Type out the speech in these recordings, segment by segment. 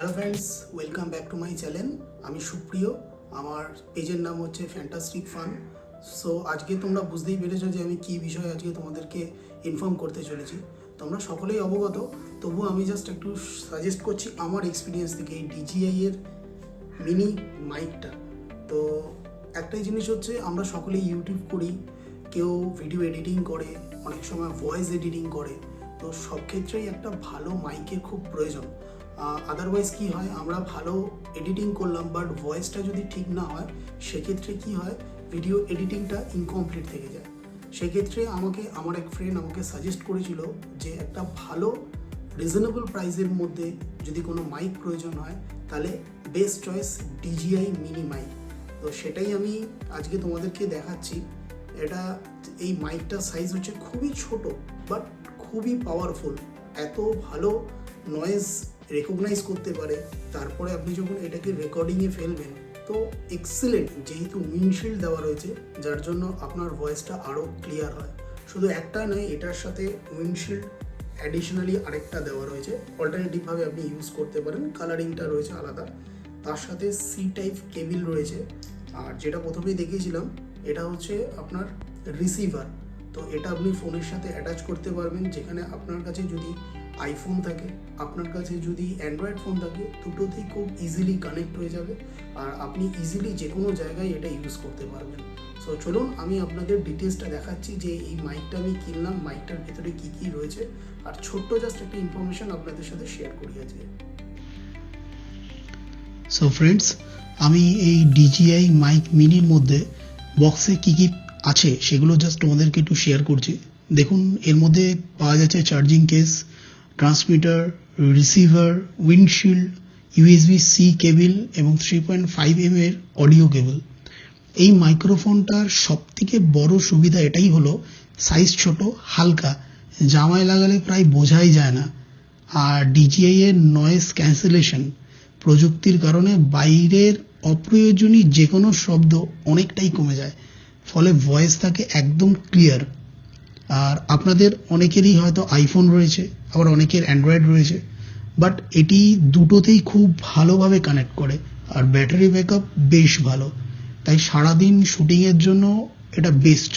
Hello friends, welcome back to my channel. আমি সুপ্রিয়, আমার পেজের নাম হচ্ছে ফ্যান্টাস্টিক ফান। সো আজকে তোমরা বুঝতেই পেরেছো যে আমি কী বিষয়ে আজকে তোমাদেরকে ইনফর্ম করতে চলেছি। তোমরা সকলেই অবগত, তবুও আমি জাস্ট একটু সাজেস্ট করছি আমার এক্সপিরিয়েন্স থেকে এই DJI এর মিনি মাইকটা। তো একটাই জিনিস হচ্ছে, আমরা সকলেই ইউটিউব করি, কেউ ভিডিও এডিটিং করে, অনেক সময় ভয়েস এডিটিং করে। তো সব ক্ষেত্রেই একটা ভালো মাইকের খুব প্রয়োজন। আদারওয়াইজ কি হয়, আমরা ভালো এডিটিং করলাম বাট ভয়েসটা যদি ঠিক না হয়, সেক্ষেত্রে কি হয়, ভিডিও এডিটিংটা ইনকমপ্লিট থেকে যায়। সেক্ষেত্রে আমার এক ফ্রেন্ড আমাকে সাজেস্ট করেছিল যে একটা ভালো রিজনেবল প্রাইসের মধ্যে যদি কোনো মাইক প্রয়োজন হয়, তাহলে best choice DJI mini mic. তো সেটাই আমি আজকে তোমাদেরকে দেখাচ্ছি। এই মাইকটার সাইজ হচ্ছে খুবই ছোট বাট খুবই পাওয়ারফুল। এত ভালো নয়েজ রেকগনাইজ করতে পারে। তারপরে আপনি যখন এটাকে রেকর্ডিংয়ে ফেলবেন তো এক্সিলেন্ট, যেহেতু উইন্ডশিল্ড দেওয়া রয়েছে যার জন্য আপনার ভয়েসটা আরও ক্লিয়ার হয়। শুধু একটা নয়, এটার সাথে উইন্ডশিল্ড অ্যাডিশনালি আরেকটা দেওয়া রয়েছে, অল্টারনেটিভভাবে আপনি ইউজ করতে পারেন, কালারিংটা রয়েছে আলাদা। তার সাথে সি টাইপ কেবিল রয়েছে। আর যেটা প্রথমেই দেখিয়েছিলাম, এটা হচ্ছে আপনার রিসিভার। তো এটা আপনি ফোনের সাথে অ্যাটাচ করতে পারবেন। যেখানে আপনার কাছে যদি আইফোন থাকে, আপনার কাছে যদি অ্যান্ড্রয়েড ফোন থাকে, দুটোতেই খুব ইজিলি কানেক্ট হয়ে যাবে আর আপনি ইজিলি যে কোনো জায়গায় এটা ইউজ করতে পারবেন। সো চলুন আমি আপনাদের ডিটেলসটা দেখাচ্ছি যে এই মাইকটা আমি কিনলাম, মাইকটার ভেতরে কী কী রয়েছে, আর ছোট্ট জাস্ট একটা ইনফরমেশন আপনাদের সাথে শেয়ার করি আজকে। সো ফ্রেন্ডস, আমি এই DJI মাইক মিনির মধ্যে বক্সে কী কী আছে সেগুলো জাস্ট তোমাদেরকে একটু শেয়ার করছি। দেখুন, এর মধ্যে পাওয়া যাচ্ছে charging case, transmitter, receiver, windshield, USB-C cable এবং 3.5 mm এর অডিও কেবল। এই মাইক্রোফোনটার সবথেকে বড় সুবিধা এটাই হলো সাইজ ছোট, হালকা, জামায় লাগালে প্রায় বোঝাই যায় না। আর DJI এর নয়েজ ক্যান্সেলেশন প্রযুক্তির কারণে বাইরের অপ্রয়োজনীয় যে কোনো শব্দ অনেকটাই কমে যায়, ফলে ভয়েস থাকে একদম ক্লিয়ার। আর আপনাদের অনেকেরই হয়তো আইফোন রয়েছে, আবার অনেকের অ্যান্ড্রয়েড রয়েছে, বাট এটি দুটোতেই খুব ভালোভাবে কানেক্ট করে আর ব্যাটারি ব্যাকআপ বেশ ভালো। তাই সারাদিন শুটিংয়ের জন্য এটা বেস্ট।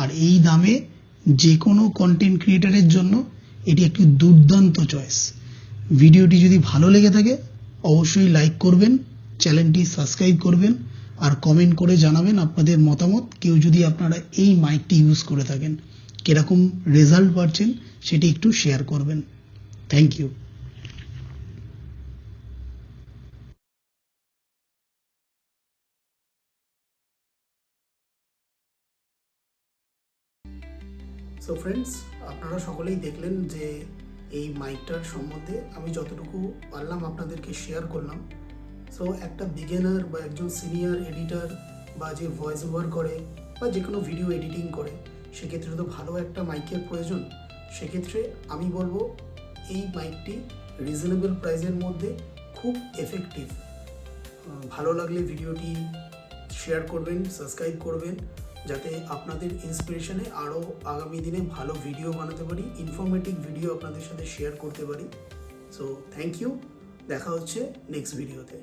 আর এই দামে যে কোনো কন্টেন্ট ক্রিয়েটারের জন্য এটি একটি দুর্দান্ত চয়েস। ভিডিওটি যদি ভালো লেগে থাকে অবশ্যই লাইক করবেন, চ্যানেলটি সাবস্ক্রাইব করবেন আর কমেন্ট করে জানাবেন আপনাদের মতামত। কেউ যদি আপনারা এই মাইকটি ইউজ করে থাকেন, কিরকম রেজাল্ট পাচ্ছেন সেটি একটু শেয়ার করবেন। Thank you. সো ফ্রেন্ডস, আপনারা সকলেই দেখলেন যে এই মাইকটার সম্বন্ধে আমি যতটুকু পারলাম আপনাদেরকে শেয়ার করলাম। সো একটা বিগিনার বা একজন সিনিয়র এডিটর বা যে ভয়েস ওভার করে বা যে কোনো ভিডিও এডিটিং করে, সেক্ষেত্রে তো ভালো একটা মাইকের প্রয়োজন। সেক্ষেত্রে আমি বলবো এই মাইকটি রিজনেবল প্রাইসের মধ্যে খুব এফেক্টিভ। ভালো লাগলে ভিডিওটি শেয়ার করবেন, সাবস্ক্রাইব করবেন, যাতে আপনাদের ইন্সপিরেশনে আরও আগামী দিনে ভালো ভিডিও বানাতে পারি, ইনফরমেটিভ ভিডিও আপনাদের সাথে শেয়ার করতে পারি। সো থ্যাংক ইউ, দেখা হচ্ছে নেক্সট ভিডিওতে।